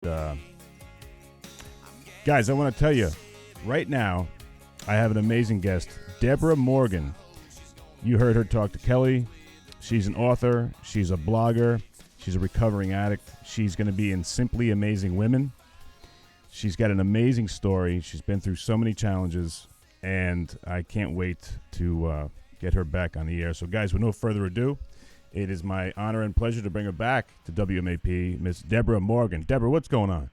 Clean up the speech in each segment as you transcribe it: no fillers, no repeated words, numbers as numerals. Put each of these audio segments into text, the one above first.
Guys, I want to tell you, right now, I have an amazing guest, Debra Morgan. You heard her talk to Kelly. She's an author. She's a blogger. She's a recovering addict. She's going to be in Simply Amazing Women. She's got an amazing story. She's been through so many challenges, and I can't wait to get her back on the air. So, guys, with no further ado, it is my honor and pleasure to bring her back to WMAP, Miss Debra Morgan. Debra, what's going on?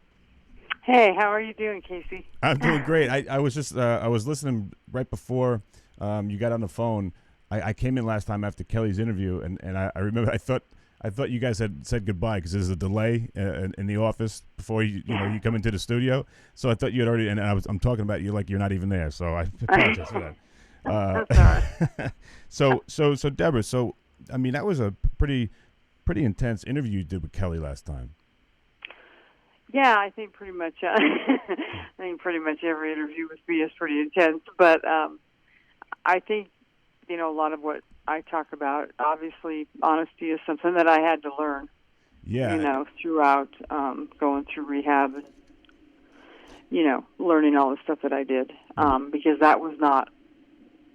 Hey, how are you doing, Casey? I'm doing great. I was just I was listening right before you got on the phone. I came in last time after Kelly's interview, and I remember I thought you guys had said goodbye because there's a delay in the office before you come into the studio. So I thought you had already, and I'm talking about you like you're not even there. So I apologize for that. That's all right. So Debra, I mean that was a pretty intense interview you did with Kelly last time. Yeah, I think pretty much. Pretty much every interview with me is pretty intense, but I think a lot of what I talk about. Obviously, honesty is something that I had to learn. Yeah. Throughout going through rehab, and learning all the stuff that I did, because that was not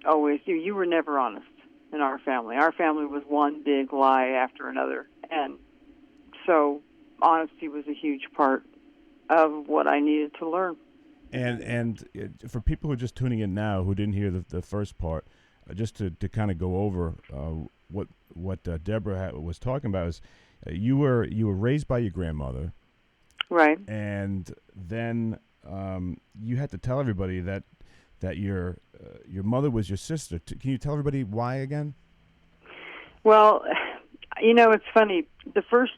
always. You were never honest in our family. Our family was one big lie after another, and so honesty was a huge part of what I needed to learn. And for people who are just tuning in now, who didn't hear the first part, just to kind of go over what Debra was talking about is you were raised by your grandmother, right? And then you had to tell everybody that your mother was your sister. Can you tell everybody why again? Well, it's funny. The first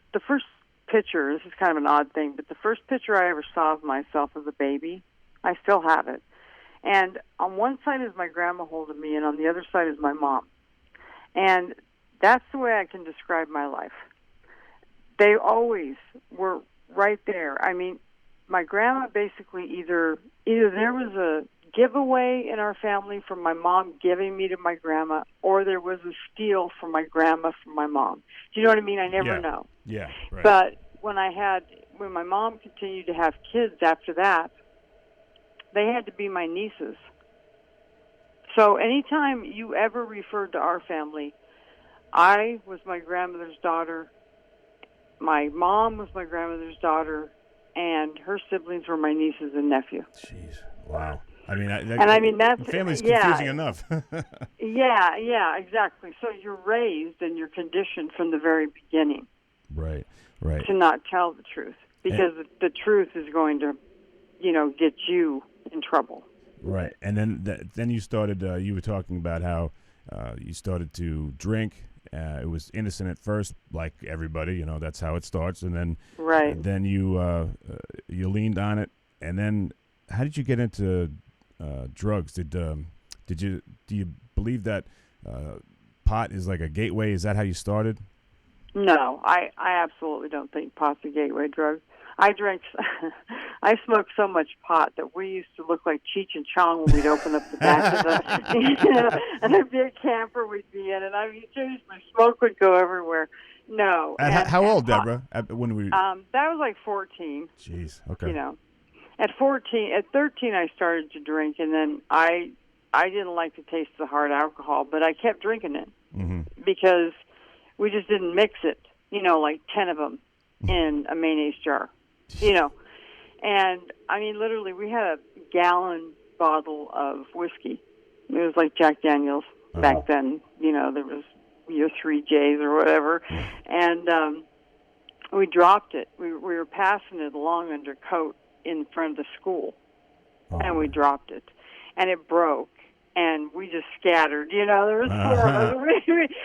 picture, this is kind of an odd thing, but the first picture I ever saw of myself as a baby, I still have it. And on one side is my grandma holding me, and on the other side is my mom. And that's the way I can describe my life. They always were right there. I mean, my grandma basically either there was a giveaway in our family from my mom giving me to my grandma, or there was a steal from my grandma from my mom. Do you know what I mean? I never know. Yeah, right. But when my mom continued to have kids after that, they had to be my nieces. So anytime you ever referred to our family, I was my grandmother's daughter, my mom was my grandmother's daughter, and her siblings were my nieces and nephew. Jeez, wow. I mean, that's the family's confusing enough. Yeah, exactly. So you're raised and you're conditioned from the very beginning, right, to not tell the truth because the truth is going to, get you in trouble. Right, and then you started. You were talking about how you started to drink. It was innocent at first, like everybody. That's how it starts, and then then you leaned on it, and then how did you get into drugs? Do you believe that pot is like a gateway? Is that how you started? No, I absolutely don't think pot's a gateway drug. I smoked so much pot that we used to look like Cheech and Chong when we'd open up the back of the, and a big camper we'd be in, and I mean, seriously, smoke would go everywhere. No. How old, Debra? When we? That was like 14. Jeez. Okay. At 13 I started to drink, and then I didn't like the taste of the hard alcohol, but I kept drinking it because we just didn't mix it, like 10 of them in a mayonnaise jar, And, I mean, literally, we had a gallon bottle of whiskey. It was like Jack Daniels back then. There was your 3Js or whatever. And we dropped it. We were passing it along under coat in front of the school, and we dropped it. And it broke, and we just scattered. There was four of us.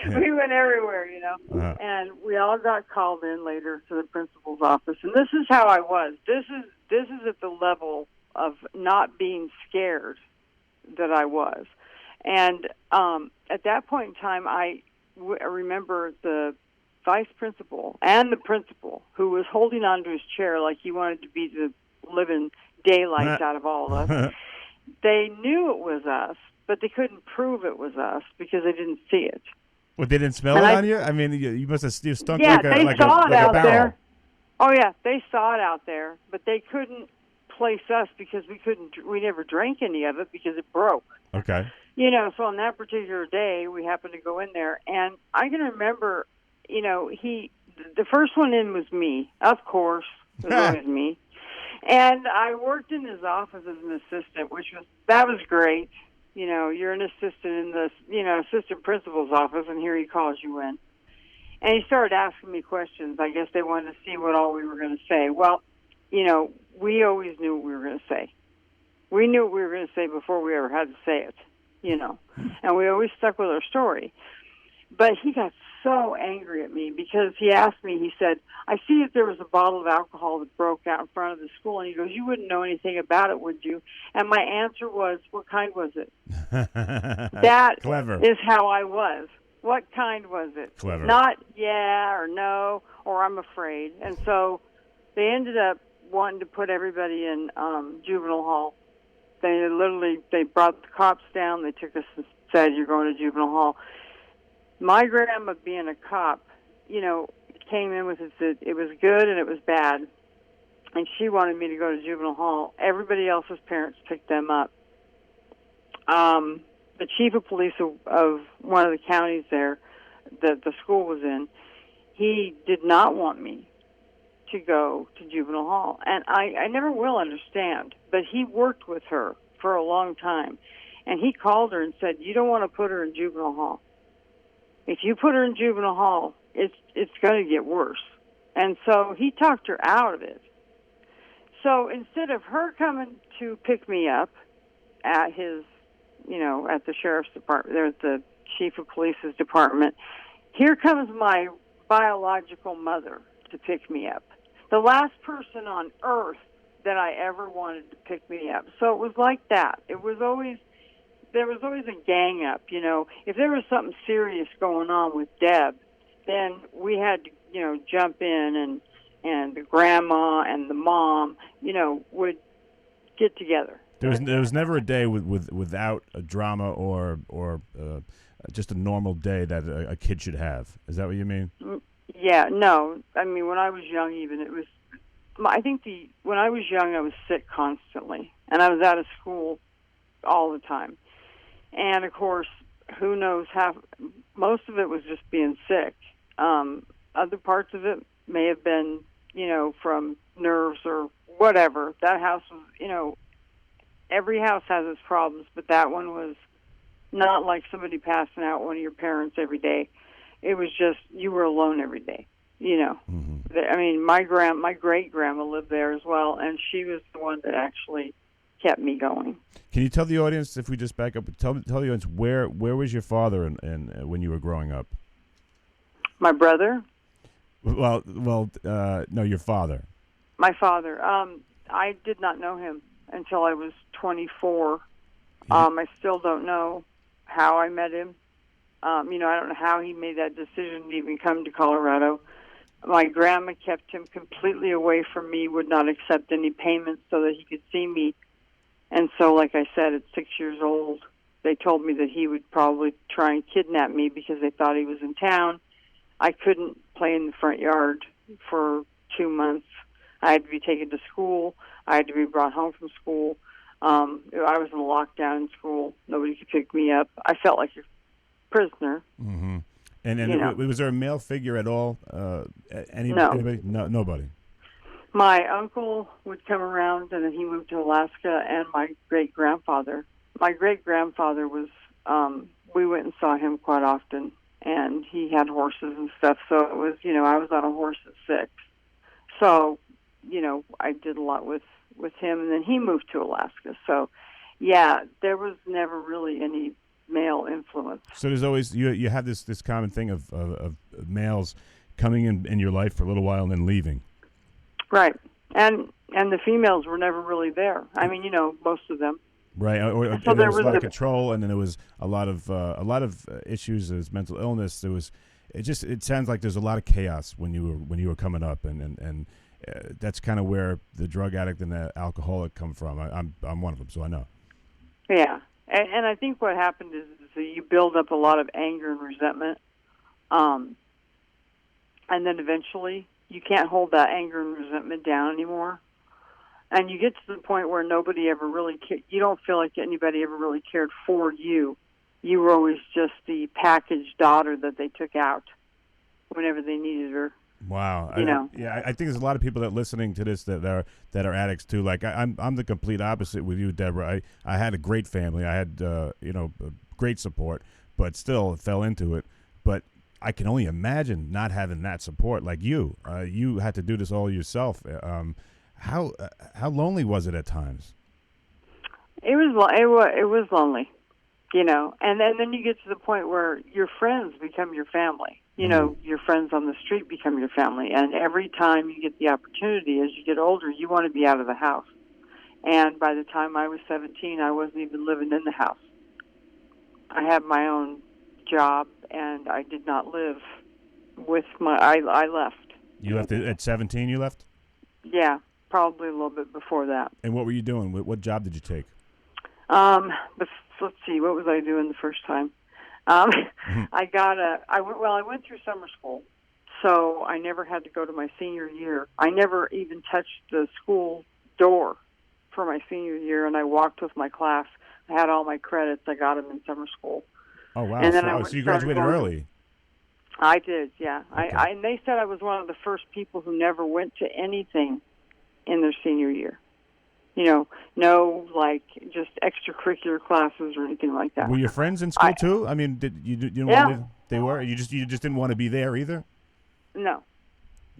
We went everywhere, And we all got called in later to the principal's office. And this is how I was. This is at the level of not being scared that I was. And at that point in time, I remember the vice principal and the principal, who was holding onto his chair like he wanted to be the living daylights out of all of us. They knew it was us, but they couldn't prove it was us because they didn't see it. Well, they didn't smell it on you? I mean, you must have stunk like a barrel. There. Oh yeah, they saw it out there, but they couldn't place us because we never drank any of it because it broke. Okay. So on that particular day, we happened to go in there, and I can remember, the first one in was me, of course, it was always me, and I worked in his office as an assistant, that was great. You're an assistant in the, assistant principal's office, and here he calls you in. And he started asking me questions. I guess they wanted to see what all we were going to say. Well, we always knew what we were going to say. We knew what we were going to say before we ever had to say it, and we always stuck with our story. But he got so angry at me because he asked me, he said, I see that there was a bottle of alcohol that broke out in front of the school. And he goes, you wouldn't know anything about it, would you? And my answer was, what kind was it? That Clever. is how I was. What kind was it? Clever. Not yeah or no or I'm afraid. And so they ended up wanting to put everybody in juvenile hall. They brought the cops down. They took us and said, you're going to juvenile hall. My grandma, being a cop, came in with it was good and it was bad. And she wanted me to go to juvenile hall. Everybody else's parents picked them up. The chief of police of one of the counties there that the school was in, he did not want me to go to juvenile hall. And I never will understand, but he worked with her for a long time. And he called her and said, you don't want to put her in juvenile hall. If you put her in juvenile hall, it's going to get worse. And so he talked her out of it. So instead of her coming to pick me up at his, at the sheriff's department, there's the chief of police's department, here comes my biological mother to pick me up. The last person on earth that I ever wanted to pick me up. So it was like that. There was always a gang up, If there was something serious going on with Deb, then we had to, jump in and the grandma and the mom, would get together. There was never a day without a drama or just a normal day that a kid should have. Is that what you mean? Yeah, no. I mean, when I was young, even it was. I think when I was young, I was sick constantly, and I was out of school all the time. And of course, who knows? Most of it was just being sick. Other parts of it may have been, from nerves or whatever. That house was, every house has its problems, but that one was not like somebody passing out one of your parents every day. It was just you were alone every day. Mm-hmm. I mean, my great grandma lived there as well, and she was the one that actually kept me going. Can you tell the audience, if we just back up, tell the audience where was your father and when you were growing up? My brother? Well, no, your father. My father. I did not know him until I was 24. I still don't know how I met him. I don't know how he made that decision to even come to Colorado. My grandma kept him completely away from me, would not accept any payments so that he could see me. And so, like I said, at 6 years old, they told me that he would probably try and kidnap me because they thought he was in town. I couldn't play in the front yard for 2 months. I had to be taken to school. I had to be brought home from school. I was in a lockdown in school. Nobody could pick me up. I felt like a prisoner. Mm-hmm. And was there a male figure at all? Anybody? No, nobody. My uncle would come around, and then he moved to Alaska, and my great-grandfather. My great-grandfather was, we went and saw him quite often, and he had horses and stuff, so it was, I was on a horse at 6. So, I did a lot with him, and then he moved to Alaska. So, yeah, there was never really any male influence. So there's always, you have this common thing of males coming in your life for a little while and then leaving. Right. And the females were never really there. I mean, most of them. Right. Or so there was a lot of control, and then there was a lot of issues. There's mental illness. There was. It sounds like there's a lot of chaos when you were coming up, and that's kind of where the drug addict and the alcoholic come from. I'm one of them, so I know. Yeah, and I think what happened is that you build up a lot of anger and resentment, and then eventually you can't hold that anger and resentment down anymore. And you get to the point where nobody ever really you don't feel like anybody ever really cared for you. You were always just the packaged daughter that they took out whenever they needed her. Wow. You know. I think there's a lot of people that are listening to this that are addicts too. Like I'm the complete opposite with you, Deborah. I had a great family. I had great support, but still fell into it. But I can only imagine not having that support like you. You had to do this all yourself. How lonely was it at times? It was lonely, you know. And then you get to the point where your friends become your family. You know, your friends on the street become your family. And every time you get the opportunity, as you get older, you want to be out of the house. And by the time I was 17, I wasn't even living in the house. I had my own job, and I did not live with I left. You left at 17, you left? Yeah, probably a little bit before that. And what were you doing? What job did you take? Let's see, what was I doing the first time? I went through summer school, so I never had to go to my senior year. I never even touched the school door for my senior year, and I walked with my class. I had all my credits. I got them in summer school. Oh, wow. And then So you graduated early. I did, yeah. Okay. And they said I was one of the first people who never went to anything in their senior year. You know, no, like, just extracurricular classes or anything like that. Were your friends in school too? I mean, did you didn't want to, they were? You just didn't want to be there either? No.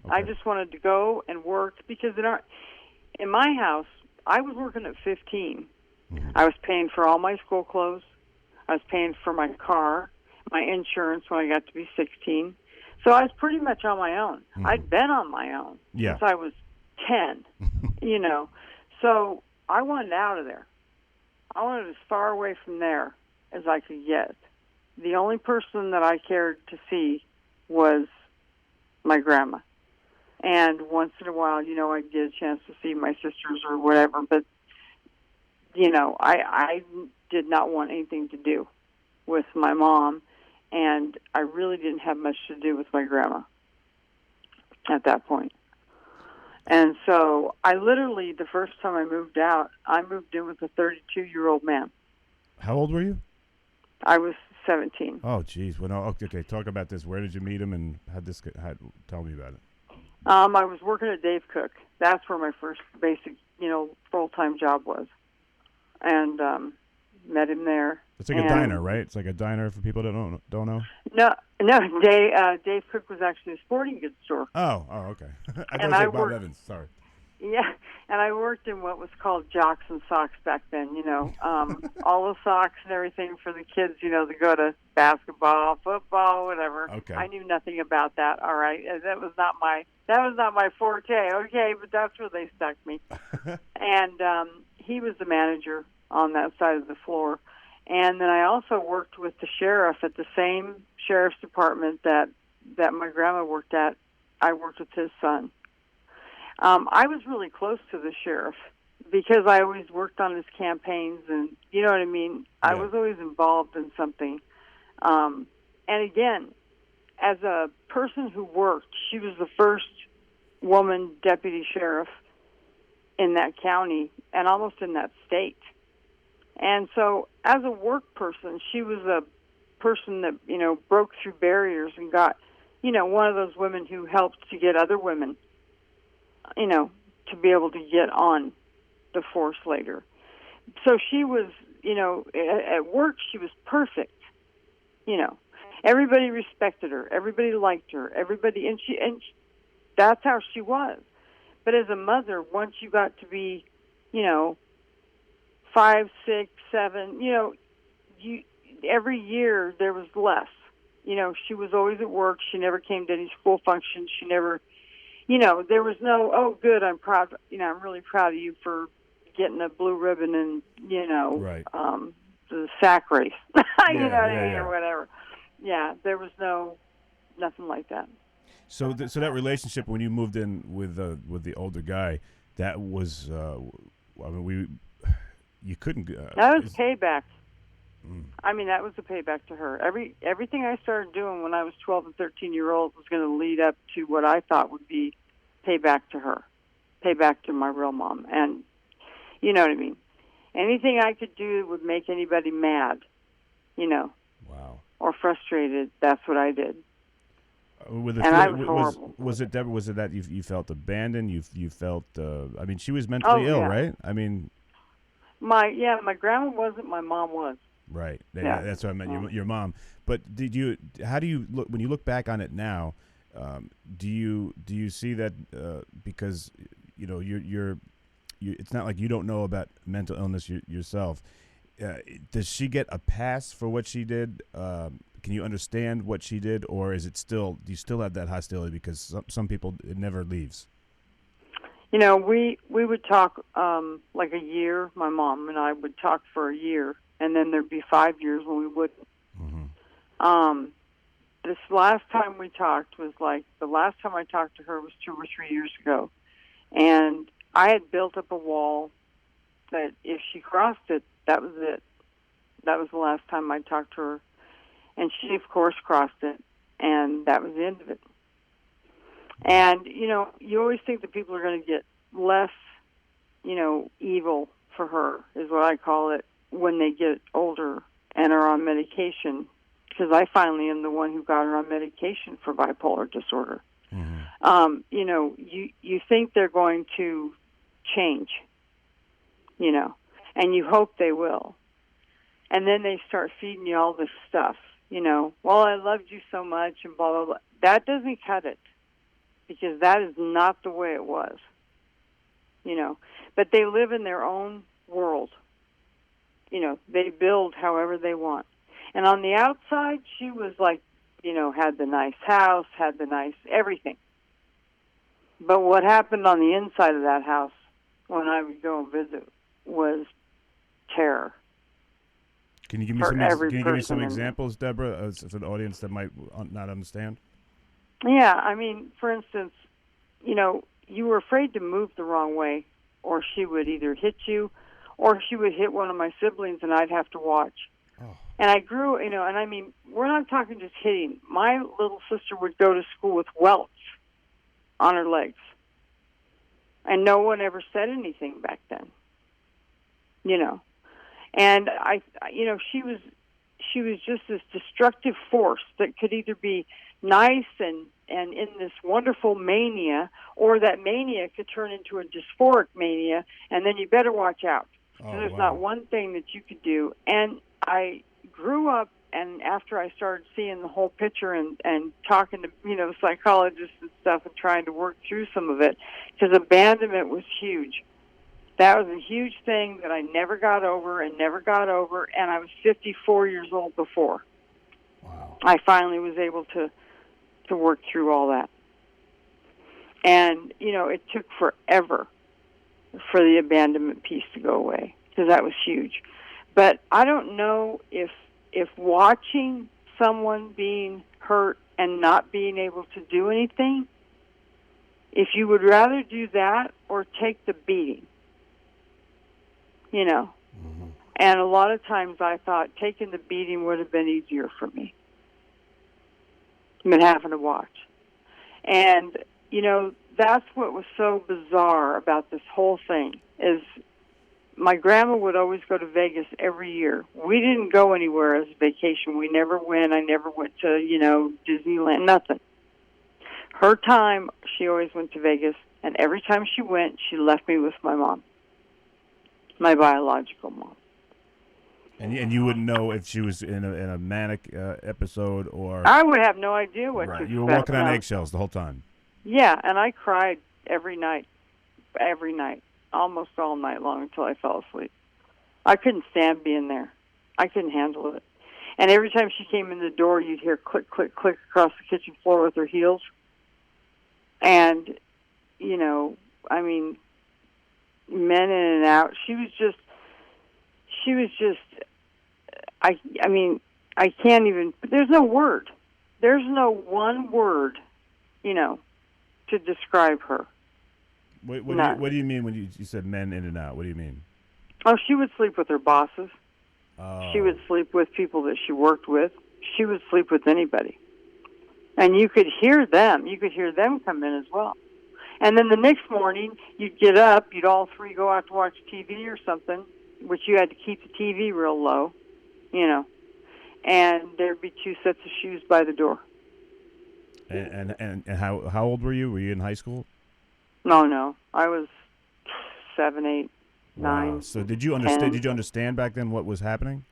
Okay. I just wanted to go and work because in my house, I was working at 15. Mm-hmm. I was paying for all my school clothes. I was paying for my car, my insurance when I got to be 16. So I was pretty much on my own. Mm-hmm. I'd been on my own since I was 10, you know. So I wanted out of there. I wanted as far away from there as I could get. The only person that I cared to see was my grandma. And once in a while, you know, I'd get a chance to see my sisters or whatever. But, you know, I did not want anything to do with my mom. And I really didn't have much to do with my grandma at that point. And so I literally, the first time I moved out, I moved in with a 32-year-old man. How old were you? I was 17. Oh, geez. Well, no, okay, talk about this. Where did you meet him, and tell me about it. I was working at Dave Cook. That's where my first basic, you know, full-time job was. And met him there. It's like a diner, right? It's like a diner for people that don't know? No, Dave Cook was actually a sporting goods store. Oh, okay. I thought it was like Bob Evans. Sorry. Yeah, and I worked in what was called jocks and socks back then, you know, all the socks and everything for the kids, you know, to go to basketball, football, whatever. Okay. I knew nothing about that, all right. That was not my forte, okay, but that's where they stuck me. And he was the manager on that side of the floor. And then I also worked with the sheriff at the same sheriff's department that my grandma worked at. I worked with his son. I was really close to the sheriff because I always worked on his campaigns, and you know what I mean? Yeah. I was always involved in something. And again, as a person who worked, she was the first woman deputy sheriff in that county and almost in that state. And so as a work person, she was a person that, you know, broke through barriers and got, you know, one of those women who helped to get other women, you know, to be able to get on the force later. So she was, you know, at work she was perfect. You know, everybody respected her, everybody liked her, and that's how she was. But as a mother, once you got to be, you know, 5, 6, 7, you know, every year there was less. You know, she was always at work. She never came to any school functions. She never, you know, there was no, oh, good, I'm proud, you know, I'm really proud of you for getting a blue ribbon and, you know, right. The sack race, you know what I mean, or whatever. Yeah, there was nothing like that. So that relationship when you moved in with the older guy, that was, I mean, you couldn't. That was payback. I mean, that was the payback to her. Everything I started doing when I was 12 and 13-year-old was going to lead up to what I thought would be pay back to her, pay back to my real mom. And you know what I mean? Anything I could do would make anybody mad, Wow. or frustrated, that's what I did. And I was horrible. Was it, Deborah, was it that you felt abandoned? You felt, I mean, she was mentally ill, right? I mean. My grandma wasn't, my mom was. Right. Yeah. That's what I meant, your mom. But how do you look, when you look back on it now, do you see that, because, you're it's not like you don't know about mental illness yourself. Does she get a pass for what she did? Can you understand what she did, or is it do you still have that hostility because some people, it never leaves? We would talk like a year. My mom and I would talk for a year, and then there'd be 5 years when we wouldn't. Mm-hmm. This last time we talked was like, the last time I talked to her was 2 or 3 years ago, and I had built up a wall that if she crossed it, that was it. That was the last time I talked to her. And she, of course, crossed it, and that was the end of it. And, you always think that people are going to get less, evil for her, is what I call it, when they get older and are on medication, because I finally am the one who got her on medication for bipolar disorder. Mm-hmm. You think they're going to change, and you hope they will. And then they start feeding you all this stuff, well, I loved you so much and blah, blah, blah. That doesn't cut it, because that is not the way it was, But they live in their own world. They build however they want. And on the outside, she was like, had the nice house, had the nice everything. But what happened on the inside of that house when I would go and visit was terror. Can you give me some examples, Deborah, for the audience that might not understand? Yeah, I mean, for instance, you were afraid to move the wrong way, or she would either hit you, or she would hit one of my siblings, and I'd have to watch. Oh. And I grew, and I mean, we're not talking just hitting. My little sister would go to school with welts on her legs, and no one ever said anything back then. And she was just this destructive force that could either be nice and in this wonderful mania, or that mania could turn into a dysphoric mania, and then you better watch out. So there's not one thing that you could do. And I grew up, and after I started seeing the whole picture and talking to psychologists and stuff and trying to work through some of it, because abandonment was huge. That was a huge thing that I never got over, and I was 54 years old before. Wow. I finally was able to work through all that. And, it took forever for the abandonment piece to go away, because that was huge. But I don't know if watching someone being hurt and not being able to do anything, if you would rather do that or take the beating. Mm-hmm. And a lot of times I thought taking the beating would have been easier for me than having to watch. And, that's what was so bizarre about this whole thing, is my grandma would always go to Vegas every year. We didn't go anywhere as a vacation. We never went. I never went to, Disneyland, nothing. Her time, she always went to Vegas, and every time she went, she left me with my mom. My biological mom. And you wouldn't know if she was in a manic episode, or... I would have no idea what to expect. You were walking on eggshells the whole time. Yeah, and I cried every night, almost all night long until I fell asleep. I couldn't stand being there. I couldn't handle it. And every time she came in the door, you'd hear click, click, click across the kitchen floor with her heels. And, men in and out. She was just, I can't even, there's no word. There's no one word, to describe her. What do you mean when you said men in and out? What do you mean? Oh, she would sleep with her bosses. She would sleep with people that she worked with. She would sleep with anybody. And you could hear them. You could hear them come in as well. And then the next morning, you'd get up, you'd all three go out to watch TV or something, which you had to keep the TV real low, and there'd be 2 sets of shoes by the door. And how old were you? Were you in high school? No. I was 7, 8, Wow. 9. So did you understand? 10. Did you understand back then what was happening?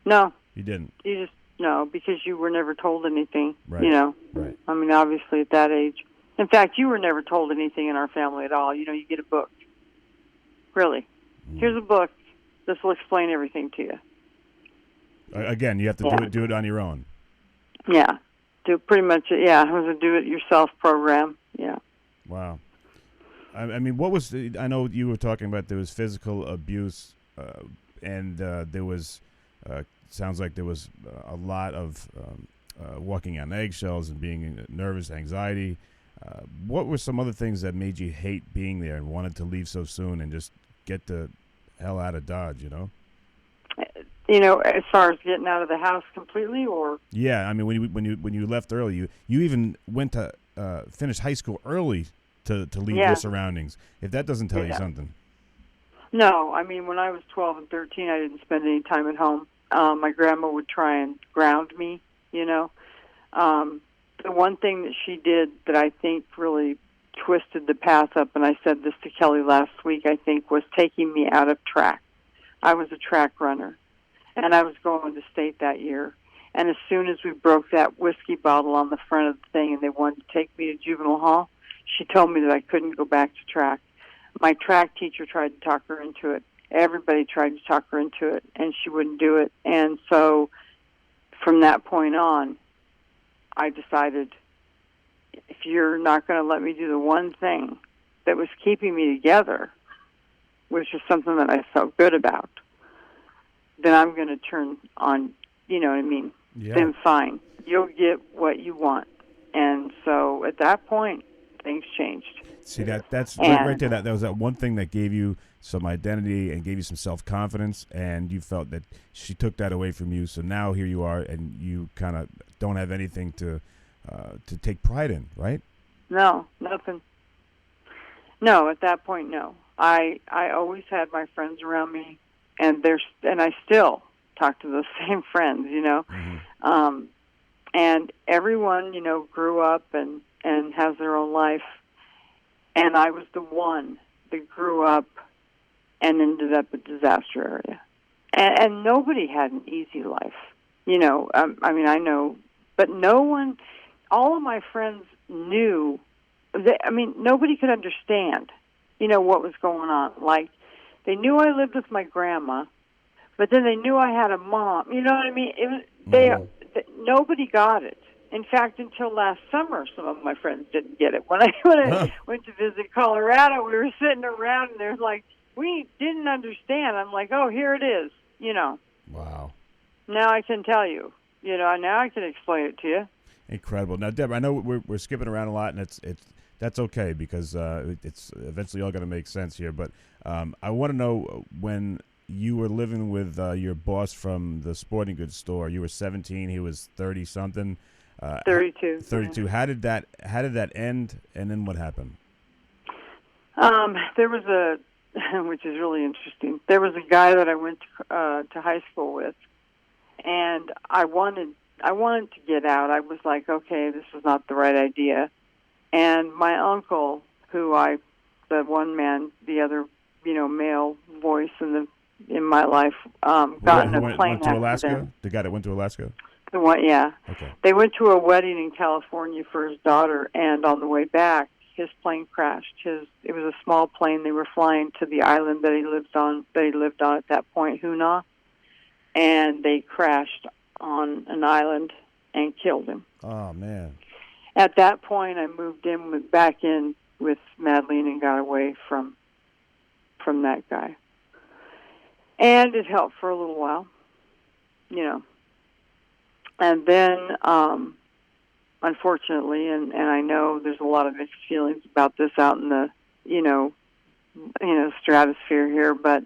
No. You didn't. You just no, because you were never told anything. Right. Right. I mean, obviously at that age. In fact, you were never told anything in our family at all. You get a book. Really, here's a book. This will explain everything to you. Again, you have to do it on your own. Yeah. Pretty much. Yeah, it was a do-it-yourself program. Yeah. Wow. I mean, what was I know you were talking about there was physical abuse, and there was sounds like there was a lot of walking on eggshells and being nervous, anxiety. What were some other things that made you hate being there and wanted to leave so soon and just get the hell out of Dodge? As far as getting out of the house completely, or yeah, I mean when you left early, you even went to finish high school early to leave your surroundings. If that doesn't tell you something. No, I mean when I was 12 and 13, I didn't spend any time at home. My grandma would try and ground me. The one thing that she did that I think really twisted the path up, and I said this to Kelly last week, I think, was taking me out of track. I was a track runner, and I was going to state that year. And as soon as we broke that whiskey bottle on the front of the thing and they wanted to take me to juvenile hall, she told me that I couldn't go back to track. My track teacher tried to talk her into it. Everybody tried to talk her into it, and she wouldn't do it. And so from that point on, I decided, if you're not going to let me do the one thing that was keeping me together, which is something that I felt good about, then I'm going to turn on, you know what I mean? Yeah. Then fine. You'll get what you want. And so at that point, things changed. See, that's right there. That was that one thing that gave you some identity and gave you some self-confidence, and you felt that she took that away from you. So now here you are, and you kind of don't have anything to take pride in, right? No, nothing. No, at that point, no. I always had my friends around me, and I still talk to those same friends, Mm-hmm. And everyone, grew up and has their own life, and I was the one that grew up and ended up a disaster area. And nobody had an easy life. I mean, I know, but no one, all of my friends knew, nobody could understand, what was going on. Like, they knew I lived with my grandma, but then they knew I had a mom. You know what I mean? It was, nobody got it. In fact, until last summer, some of my friends didn't get it. When I went to visit Colorado, we were sitting around, and they're like, we didn't understand. I'm like, oh, here it is, Wow. Now I can tell you, now I can explain it to you. Incredible. Now, Debra, I know we're skipping around a lot, and that's okay because it's eventually all going to make sense here. But I want to know, when you were living with your boss from the sporting goods store, you were 17, he was 30-something. 32. 32. Yeah. How did that end, and then what happened? There was which is really interesting. There was a guy that I went to high school with, and I wanted to get out. I was like, okay, this was not the right idea. And my uncle, the one man, the other, male voice in my life, got in a plane went to accident. Alaska? The guy that went to Alaska? The one, yeah. Okay. They They went to a wedding in California for his daughter, and on the way back, his plane crashed. It was a small plane. They were flying to the island that he lived on at that point, Huna, and they crashed on an island and killed him. Oh, man. At that point, I moved back in with Madeline and got away from that guy. And it helped for a little while, And then, unfortunately, and I know there's a lot of mixed feelings about this out in the, stratosphere here, but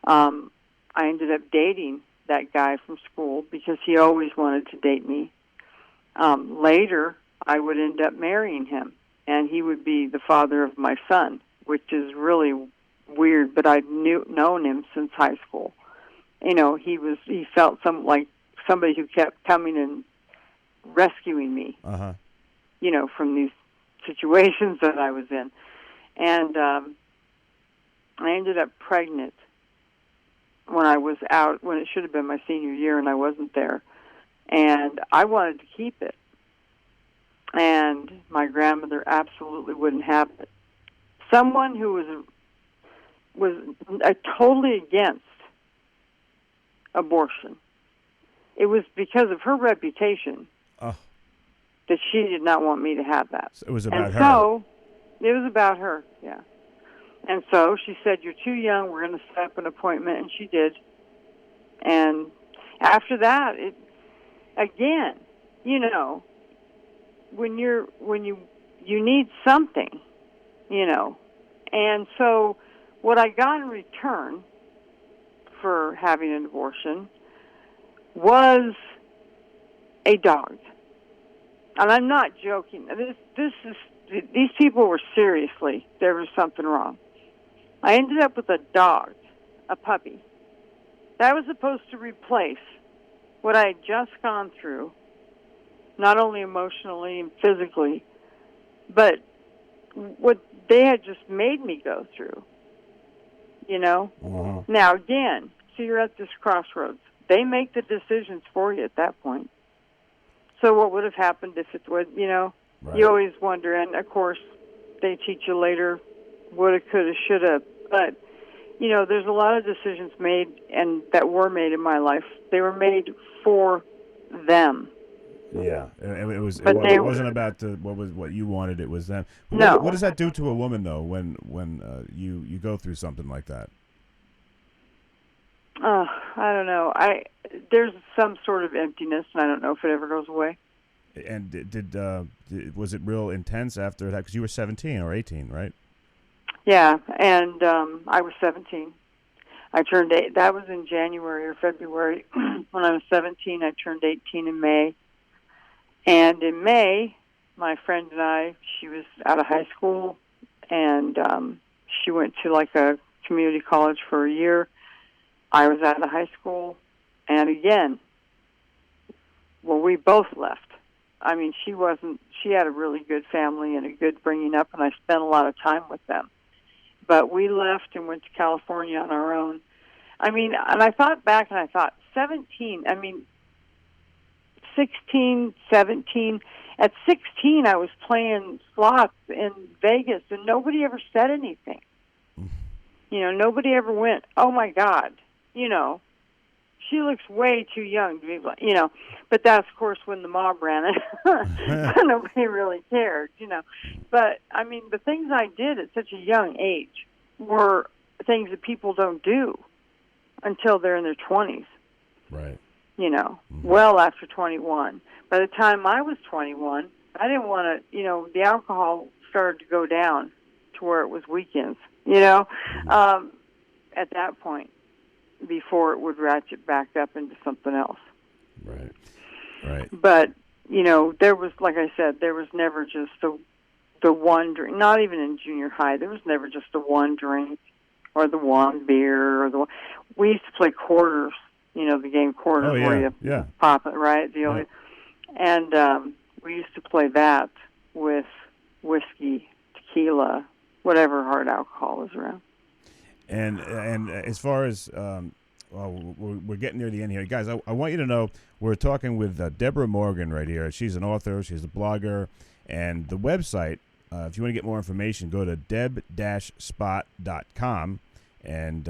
I ended up dating that guy from school because he always wanted to date me. Later, I would end up marrying him, and he would be the father of my son, which is really weird, but I'd known him since high school. You know, he felt like somebody who kept coming and rescuing me, you know, from these situations that I was in. And I ended up pregnant when I was out, when it should have been my senior year, and I wasn't there. And I wanted to keep it. And my grandmother absolutely wouldn't have it. Someone who was totally against abortion. It was because of her reputation that she did not want me to have that. So it was about her. So it was about her, yeah. And so she said, "You're too young. We're going to set up an appointment," and she did. And after that, again, you know, when you need something, you know. And so what I got in return for having an abortion was a dog. And I'm not joking. These people were seriously, there was something wrong. I ended up with a dog, a puppy. That was supposed to replace what I had just gone through, not only emotionally and physically, but what they had just made me go through, you know? Mm-hmm. Now, again, so you're at this crossroads. They make the decisions for you at that point. So what would have happened if it would, you know? Right. You always wonder, and, of course, they teach you later woulda, coulda, shoulda. But, you know, there's a lot of decisions made and that were made in my life. They were made for them. Yeah, it wasn't about what you wanted. It was them. No. What does that do to a woman though when you go through something like that? I don't know. There's some sort of emptiness, and I don't know if it ever goes away. And was it real intense after that? Because you were 17 or 18, right? Yeah, and I was 17. I turned 8. That was in January or February. When I was 17, I turned 18 in May. And in May, my friend and I, she was out of high school, and she went to like a community college for a year. I was out of high school, and again, well, we both left. I mean, she had a really good family and a good bringing up, and I spent a lot of time with them. But we left and went to California on our own. I mean, and I thought back and I thought, 17, I mean, 16, 17. At 16, I was playing slots in Vegas, and nobody ever said anything. You know, nobody ever went, "Oh, my God," you know, "She looks way too young to be," you know. But that's, of course, when the mob ran it. Nobody really cared, you know. But, I mean, the things I did at such a young age were things that people don't do until they're in their 20s. Right. You know, well after 21. By the time I was 21, I didn't want to, you know, the alcohol started to go down to where it was weekends, you know, at that point, before it would ratchet back up into something else. Right, right. But, you know, there was, like I said, there was never just the one drink, not even in junior high, there was never just the one drink or the one beer or the one. We used to play quarters. You know, the game quarters where you pop it, right? And we used to play that with whiskey, tequila, whatever hard alcohol was around. And as far as, we're getting near the end here. Guys, I want you to know we're talking with Debra Morgan right here. She's an author. She's a blogger. And the website, if you want to get more information, go to deb-spot.com. And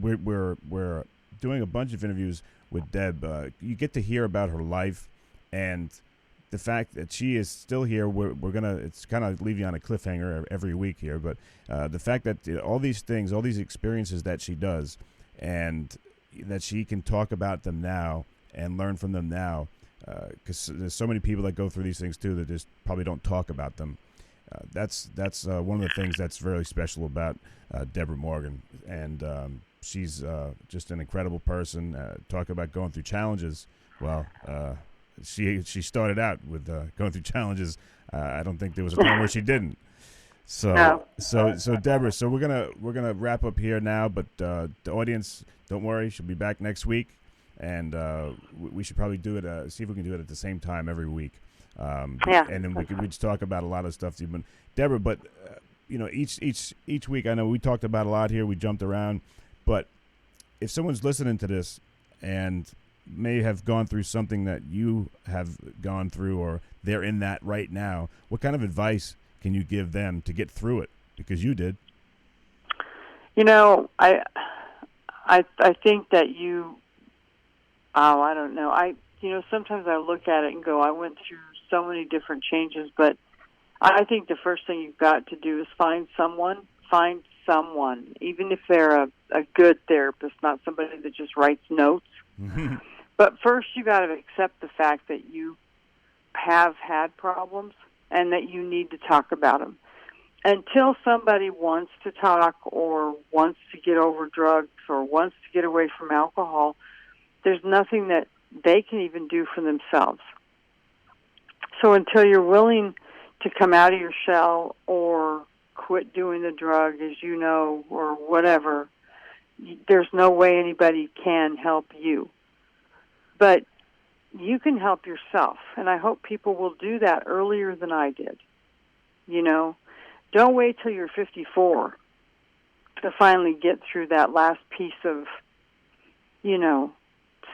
we're doing a bunch of interviews with Deb. You get to hear about her life and the fact that she is still here. We're gonna, it's kind of leave you on a cliffhanger every week here, but the fact that all these things, all these experiences that she does, and that she can talk about them now and learn from them now, because there's so many people that go through these things too that just probably don't talk about them. That's one of the things that's very special about Debra Morgan, and she's just an incredible person. Talk about going through challenges. Well, she started out with going through challenges. I don't think there was a time where she didn't. So, No. so Deborah, so we're gonna wrap up here now. But the audience, don't worry, she'll be back next week, and we should probably do it. See if we can do it at the same time every week. Yeah. And then we just talk about a lot of stuff you've been, Deborah. But each week, I know we talked about a lot here. We jumped around, but if someone's listening to this and may have gone through something that you have gone through, or they're in that right now, what kind of advice can you give them to get through it? Because you did. I think that I don't know. Sometimes I look at it and go, I went through so many different changes, but I think the first thing you've got to do is find someone, even if they're a good therapist, not somebody that just writes notes. Mm-hmm. But first you got to accept the fact that you have had problems and that you need to talk about them. Until somebody wants to talk or wants to get over drugs or wants to get away from alcohol, there's nothing that they can even do for themselves. So until you're willing to come out of your shell or quit doing the drug, as you know, or whatever, there's no way anybody can help you. But you can help yourself, and I hope people will do that earlier than I did. Don't wait till you're 54 to finally get through that last piece of,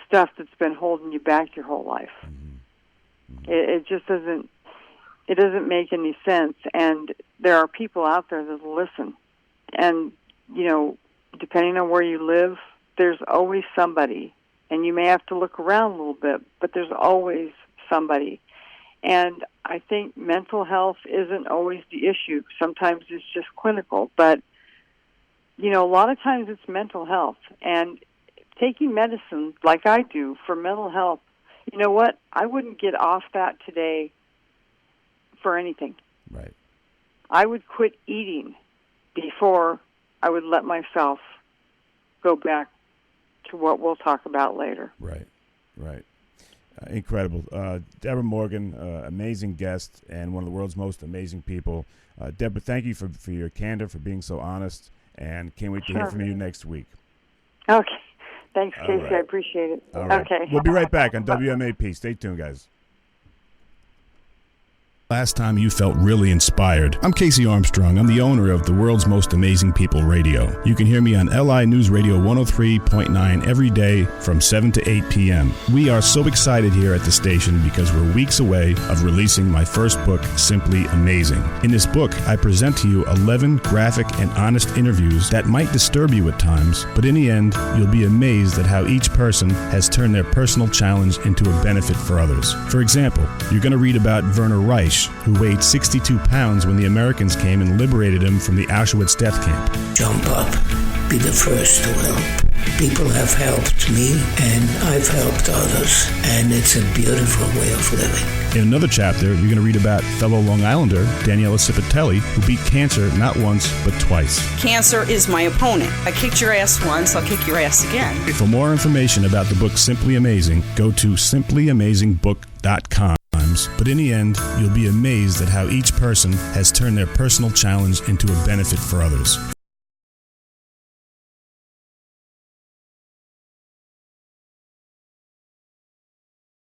stuff that's been holding you back your whole life. Mm-hmm. It just doesn't make any sense. And there are people out there that listen. And, depending on where you live, there's always somebody. And you may have to look around a little bit, but there's always somebody. And I think mental health isn't always the issue. Sometimes it's just clinical. But, a lot of times it's mental health. And taking medicine, like I do, for mental health, you know what? I wouldn't get off that today for anything. Right. I would quit eating before I would let myself go back to what we'll talk about later. Right. Incredible. Debra Morgan, amazing guest and one of the world's most amazing people. Debra, thank you for your candor, for being so honest, and can't wait to hear from you next week. Okay. Thanks, Casey. Right. I appreciate it. All right. Okay. We'll be right back on WMAP. Stay tuned, guys. Last time you felt really inspired. I'm Casey Armstrong. I'm the owner of the world's most amazing people radio. You can hear me on LI News Radio 103.9 every day from 7 to 8 p.m. We are so excited here at the station because we're weeks away of releasing my first book, Simply Amazing. In this book, I present to you 11 graphic and honest interviews that might disturb you at times, but in the end, you'll be amazed at how each person has turned their personal challenge into a benefit for others. For example, you're going to read about Werner Reich, who weighed 62 pounds when the Americans came and liberated him from the Auschwitz death camp. Jump up, be the first to help. People have helped me, and I've helped others, and it's a beautiful way of living. In another chapter, you're going to read about fellow Long Islander Daniela Cipitelli, who beat cancer not once, but twice. Cancer is my opponent. I kicked your ass once, I'll kick your ass again. For more information about the book Simply Amazing, go to simplyamazingbook.com. But in the end, you'll be amazed at how each person has turned their personal challenge into a benefit for others.